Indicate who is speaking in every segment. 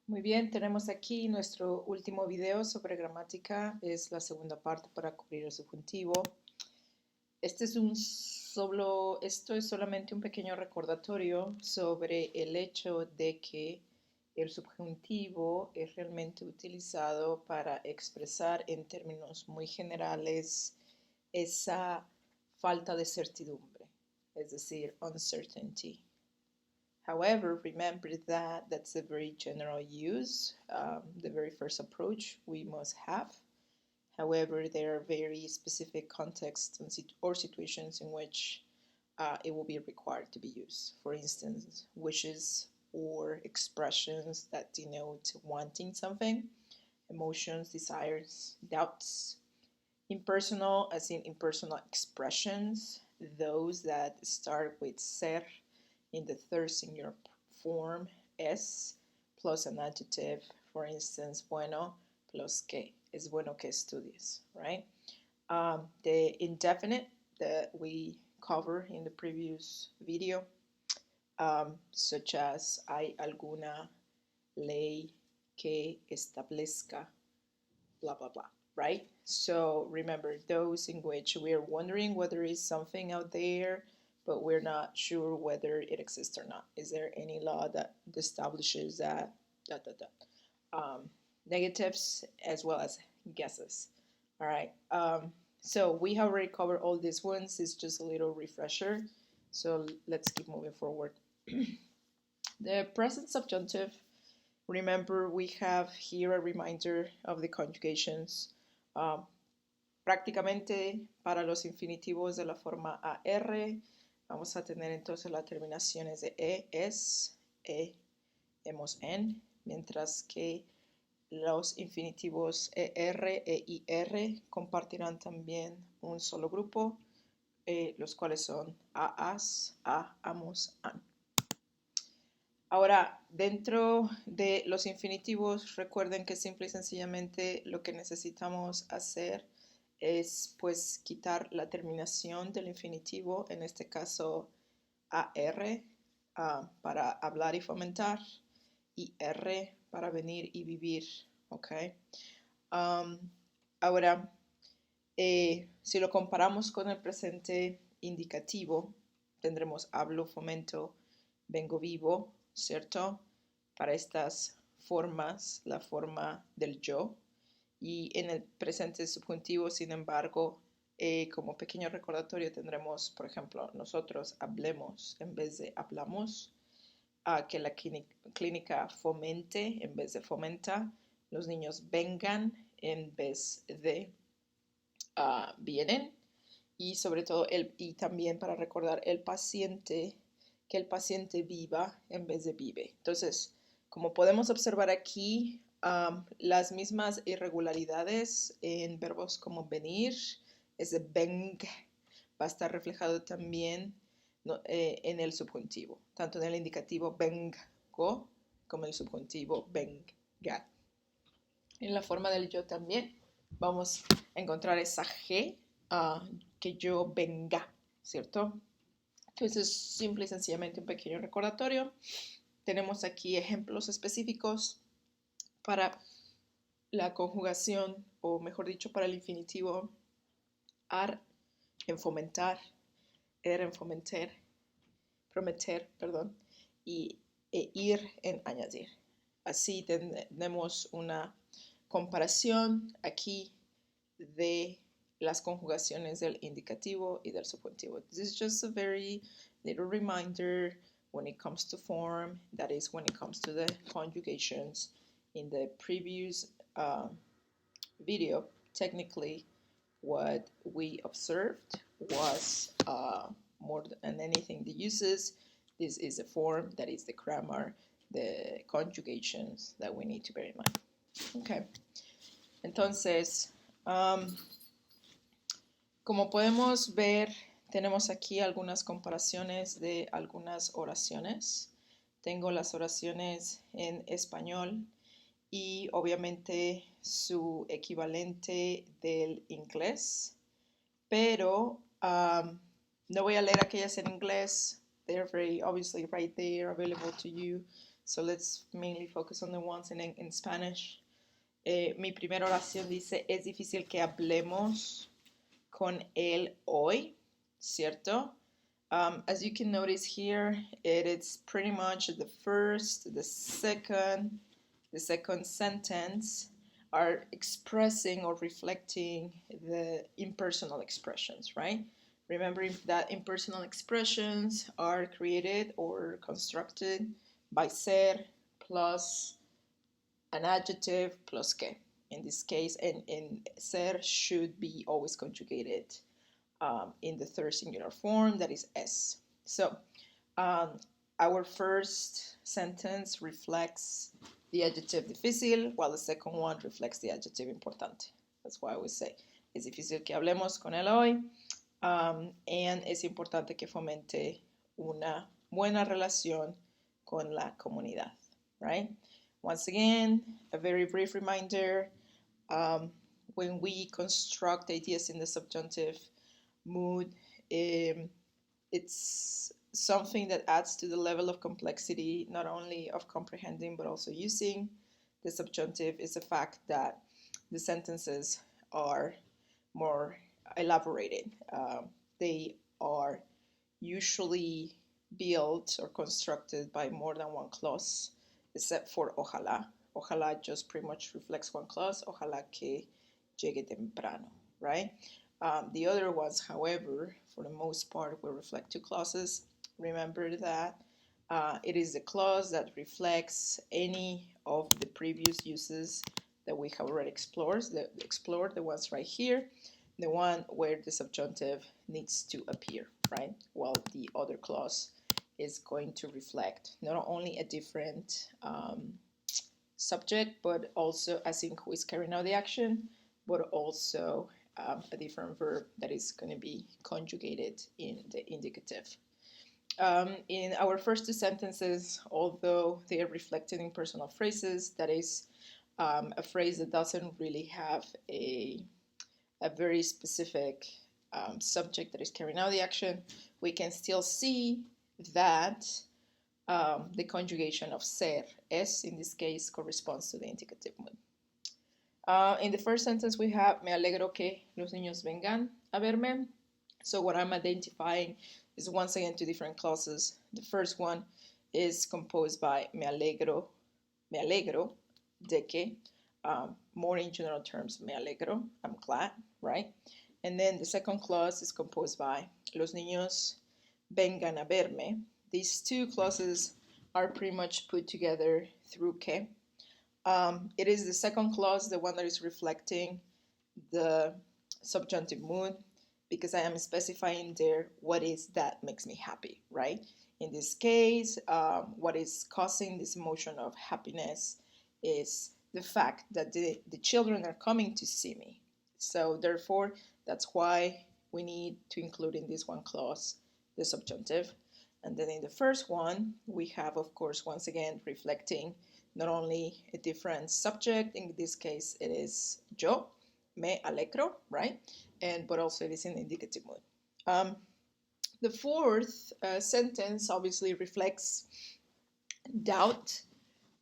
Speaker 1: Muy bien, tenemos aquí nuestro último video sobre gramática, es la segunda parte para cubrir el subjuntivo. Esto es solamente un pequeño recordatorio sobre el hecho de que el subjuntivo es realmente utilizado para expresar en términos muy generales esa falta de certidumbre, es decir, uncertainty. However, remember that that's a very general use, the very first approach we must have. However, there are very specific contexts or situations in which it will be required to be used. For instance, wishes or expressions that denote wanting something, emotions, desires, doubts. Impersonal, as in impersonal expressions, those that start with ser in the third singular form, es, plus an adjective, for instance, bueno, plus que. Es bueno que estudies, right? The indefinite that we covered in the previous video, such as hay alguna ley que establezca, blah, blah, blah, right? So remember those in which we're wondering whether is something out there, but we're not sure whether it exists or not. Is there any law that establishes that, negatives as well as guesses. All right. So we have already covered all these ones. It's just a little refresher. So let's keep moving forward. The present subjunctive. Remember, we have here a reminder of the conjugations. Prácticamente para los infinitivos de la forma AR, vamos a tener entonces las terminaciones de es, hemos, en, mientras que los infinitivos ER e IR compartirán también un solo grupo, los cuales son AAS, A, amos, an. Ahora, dentro de los infinitivos, recuerden que simple y sencillamente lo que necesitamos hacer es pues quitar la terminación del infinitivo, en este caso AR, para hablar y fomentar, y R para venir y vivir, ¿ok? Ahora, si lo comparamos con el presente indicativo, tendremos hablo, fomento, vengo, vivo, ¿cierto? Para estas formas, la forma del yo. Y en el presente subjuntivo, sin embargo, como pequeño recordatorio tendremos, por ejemplo, nosotros hablemos en vez de hablamos, que la clínica fomente en vez de fomenta, los niños vengan en vez de vienen, y sobre todo y también para recordar el paciente, que el paciente viva en vez de vive. Entonces, como podemos observar aquí, las mismas irregularidades en verbos como venir, ese veng, va a estar reflejado también en el subjuntivo, tanto en el indicativo vengo como el subjuntivo venga. En la forma del yo también vamos a encontrar esa G, que yo venga, ¿cierto? Entonces, simple y sencillamente un pequeño recordatorio. Tenemos aquí ejemplos específicos para la conjugación, o mejor dicho, para el infinitivo ar en fomentar, en fomentar, prometer, perdón, y ir en añadir. Así tenemos una comparación aquí de las conjugaciones del indicativo y del subjuntivo. This is just a very little reminder when it comes to form, that is when it comes to the conjugations. In the previous video, technically, what we observed was more than anything the uses. This is the form, that is the grammar, the conjugations that we need to bear in mind. Okay. Entonces, como podemos ver, tenemos aquí algunas comparaciones de algunas oraciones. Tengo las oraciones en español y obviamente su equivalente del inglés, pero no voy a leer aquellas en inglés. They're very obviously right there available to you. So let's mainly focus on the ones in Spanish. Mi primera oración dice, es difícil que hablemos con él hoy, ¿cierto? As you can notice here, it's pretty much the first, the second sentence are expressing or reflecting the impersonal expressions, right? Remembering that impersonal expressions are created or constructed by ser plus an adjective plus que. In this case, and ser should be always conjugated in the third singular form, that is es. So our first sentence reflects the adjective difícil, while the second one reflects the adjective importante. That's why I always say, es difícil que hablemos con él hoy, and es importante que fomente una buena relación con la comunidad, right? Once again, a very brief reminder, when we construct ideas in the subjunctive mood, it's something that adds to the level of complexity, not only of comprehending but also using. The subjunctive is the fact that the sentences are more elaborated. They are usually built or constructed by more than one clause, except for ojalá. Ojalá just pretty much reflects one clause, ojalá que llegue temprano, right? The other ones, however, for the most part, will reflect two clauses. Remember that it is the clause that reflects any of the previous uses that we have already explored, the ones right here, the one where the subjunctive needs to appear, right? While the other clause is going to reflect not only a different subject, but also as in who is carrying out the action, but also a different verb that is going to be conjugated in the indicative. In our first two sentences, although they are reflected in personal phrases, that is a phrase that doesn't really have a very specific subject that is carrying out the action, we can still see that the conjugation of ser, es, in this case, corresponds to the indicative mood. In the first sentence, we have, me alegro que los niños vengan a verme. So what I'm identifying is once again two different clauses. The first one is composed by me alegro de que, more in general terms, me alegro, I'm glad, right? And then the second clause is composed by los niños vengan a verme. These two clauses are pretty much put together through que. It is the second clause, the one that is reflecting the subjunctive mood, because I am specifying there what is that makes me happy, right? In this case, what is causing this emotion of happiness is the fact that the children are coming to see me. So therefore, that's why we need to include in this one clause the subjunctive. And then in the first one, we have, of course, once again, reflecting not only a different subject, in this case it is yo, me alegro, right? But also it is in the indicative mood. The fourth sentence obviously reflects doubt.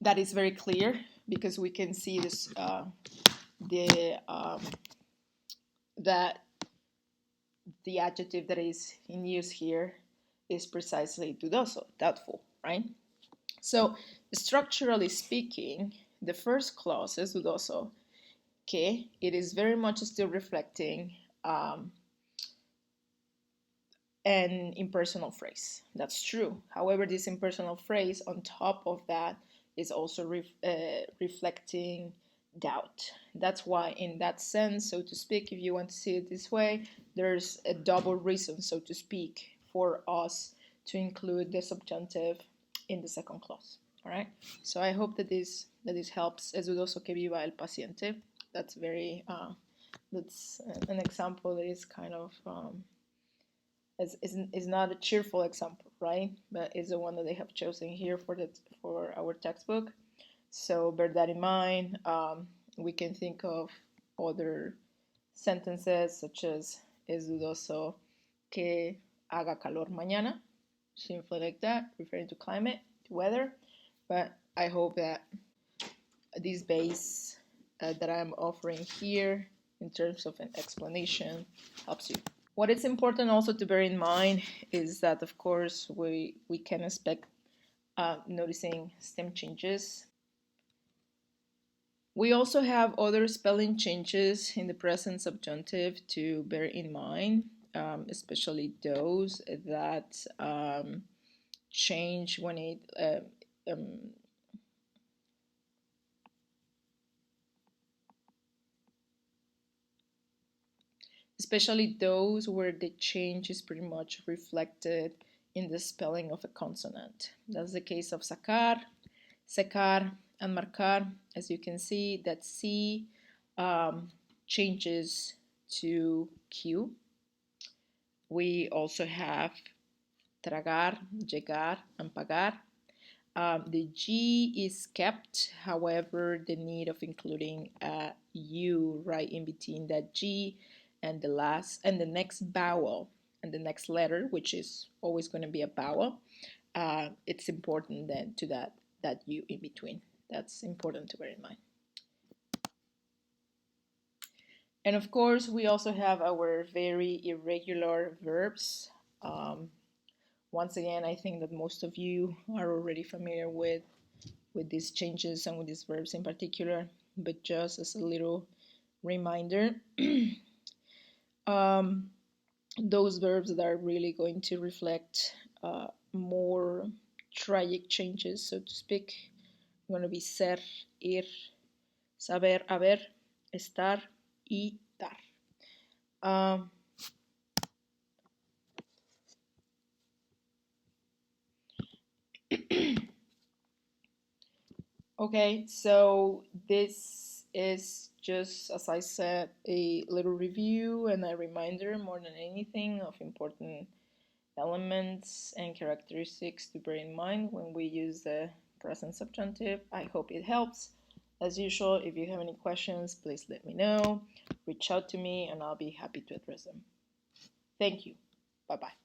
Speaker 1: That is very clear because we can see this that the adjective that is in use here is precisely dudoso, doubtful, right? So structurally speaking, the first clause is dudoso, que it is very much still reflecting an impersonal phrase. That's true. However, this impersonal phrase on top of that is also reflecting doubt. That's why in that sense, so to speak, if you want to see it this way, there's a double reason, so to speak, for us to include the subjunctive in the second clause. All right. So I hope that this helps. Es dudoso que viva el paciente. That's very that's an example that is kind of is not a cheerful example, right? But it's the one that they have chosen here for our textbook. So bear that in mind. We can think of other sentences such as es dudoso que haga calor mañana, simply like that, referring to climate, to weather. but I hope that this base that I'm offering here in terms of an explanation helps you. What is important also to bear in mind is that, of course, we can expect noticing stem changes. We also have other spelling changes in the present subjunctive to bear in mind, especially those that change when it especially those where the change is pretty much reflected in the spelling of a consonant. That's the case of sacar, secar, and marcar. As you can see, that C changes to Q. We also have tragar, llegar, and pagar. The G is kept, however, the need of including a U right in between that G and the next vowel and the next letter, which is always going to be a vowel, it's important then to that U in between. That's important to bear in mind. And of course, we also have our very irregular verbs. Once again, I think that most of you are already familiar with these changes and with these verbs in particular, but just as a little reminder, those verbs that are really going to reflect more tragic changes, so to speak, are going to be ser, ir, saber, haber, estar, y dar. Okay, so this is just, as I said, a little review and a reminder more than anything of important elements and characteristics to bear in mind when we use the present subjunctive. I hope it helps. As usual, if you have any questions, please let me know. Reach out to me and I'll be happy to address them. Thank you. Bye-bye.